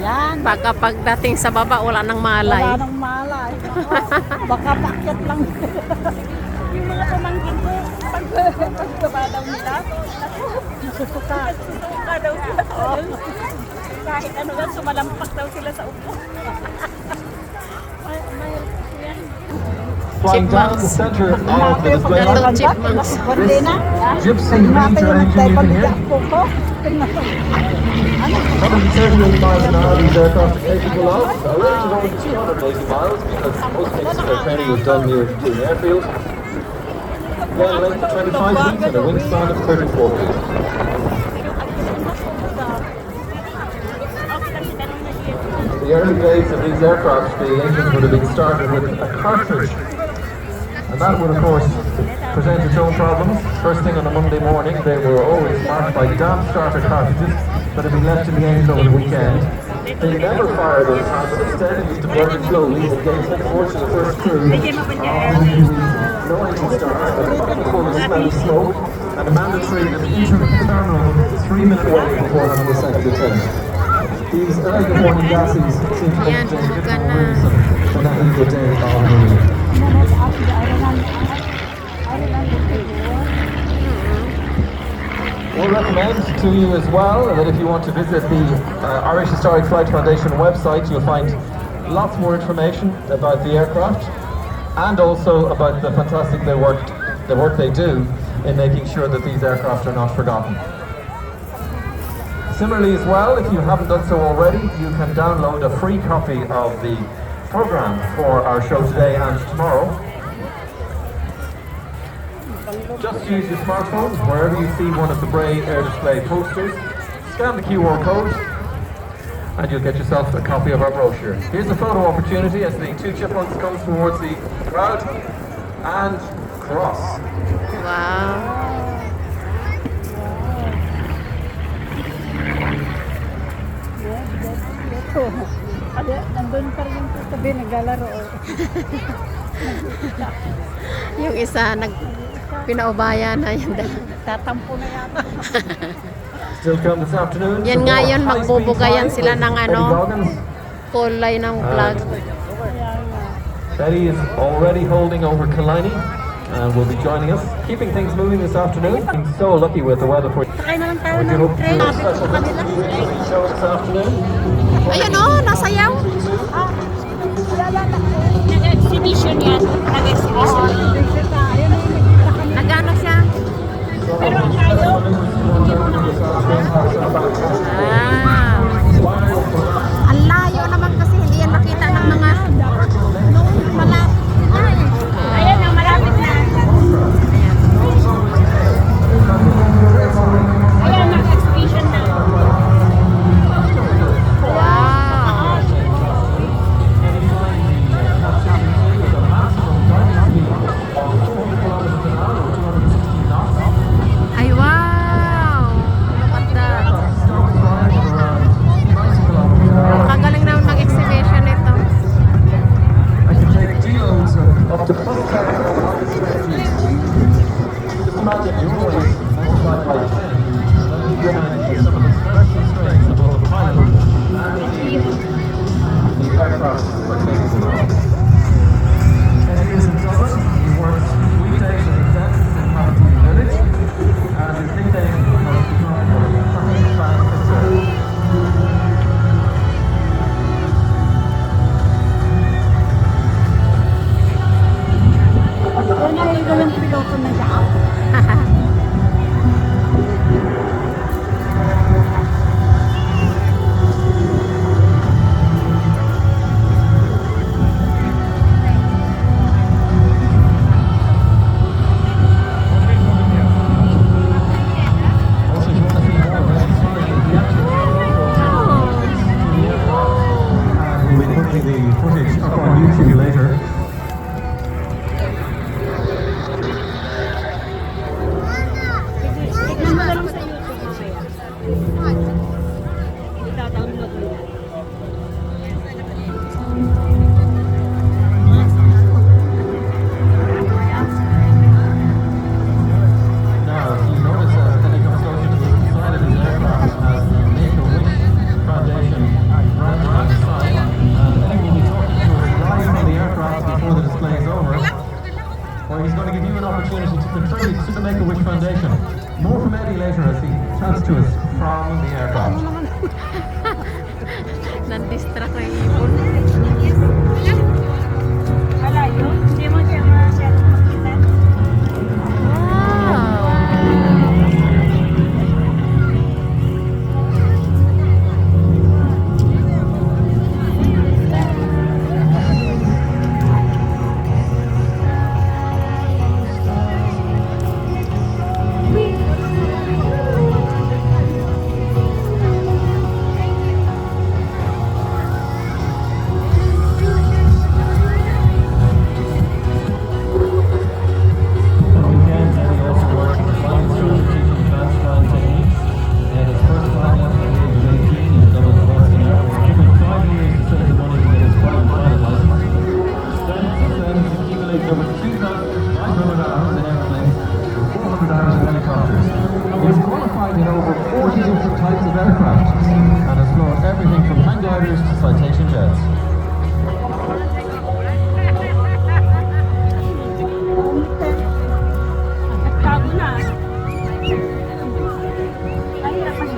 Yan. Baka pagdating sa baba, wala nang malay. Wala nang malay. Baka pakyat lang. Yung mga pamangkin ko, pagbaba daw nila, nasusuka. Nasusuka daw sila. Kahit ano lang, sumalampak daw sila sa upo. Flying down the center of the display. Hello, chipmunks. Gypsy Ranger engine you can hear. 178 miles an hour these aircraft are capable of. A range of over 280 miles because most cases their training was done near to an airfield. One length of 25 feet and a wingspan of 34 feet. In the early days of these aircraft, the engines would have been started with a cartridge. And that would, of course, present its own problems. First thing on a Monday morning, they were always marked by damp starter cartridges that had been left in the engine over the weekend. They never fired those times, but instead it used to burn slowly and gave force to the first crew. No engine start, full of smell of smoke, and a mandatory internal 3-minute wait before having the second attempt. These early morning gases seem to make the day a bit more worrisome than that evil day of Halloween. We'll recommend to you as well that if you want to visit the Irish Historic Flight Foundation website, you'll find lots more information about the aircraft and also about the fantastic work they do in making sure that these aircraft are not forgotten. Similarly as well, if you haven't done so already, you can download a free copy of the program for our show today and tomorrow. Just use your smartphone wherever you see one of the Bray Air Display posters. Scan the QR code and you'll get yourself a copy of our brochure. Here's a photo opportunity as the two chipmunks come towards the crowd and cross. Wow. Nandun pa rin yung tabi, naglalaro. Yung isa, pinaubaya na yun. Tatampo na yata. Still come this afternoon. Yan nga yun, magbubugayan sila ng kulay ng flag. Betty is already holding over Kalani and will be joining us, keeping things moving this afternoon. I'm so lucky with the weather for you. Sakay na lang tayo ng train. Sabi ko kanila. Show this afternoon. Ayun o, nasayaw. Nag-exhibition yan. Nag-exhibition. Nagano siya? Pero ang tayo, Ang layo naman kasi hindi yan nakita ng mga noong malapit na eh. ayan ang malapit na. Ayan, nag-exhibition na. Wow. Ay, wow. Look at that. Kagaling naman mag-exhibition ito. I can take deals up to plus 10 on this energy. Just imagine you're always multiplied by 10. You're managing some of the special strengths of both the pilot and the aircraft for taking them off. 10 years in Dublin, you worked weekdays and weekends in Hamilton Village, and his nickname has become the perfect fan picture. Yan ay galang piloto na siya. Also, if you want to see more of that story, the actual we'll be putting the footage up on YouTube later. Tignan mo na lang sa YouTube mamaya. I-download mo yan. Now, if you notice when it comes closer to the side of this aircraft, it has the Make-A-Wish Foundation brand opportunity to contribute to the Make-A-Wish Foundation. More from Eddie later as he chats to us from the aircraft. Nan-distract na yung ibon. Wala yun. Hindi mo siya masyadong makita. In over 40 different types of aircraft and has flown everything from hang gliders to citation jets. Nagtago na. Ay, napag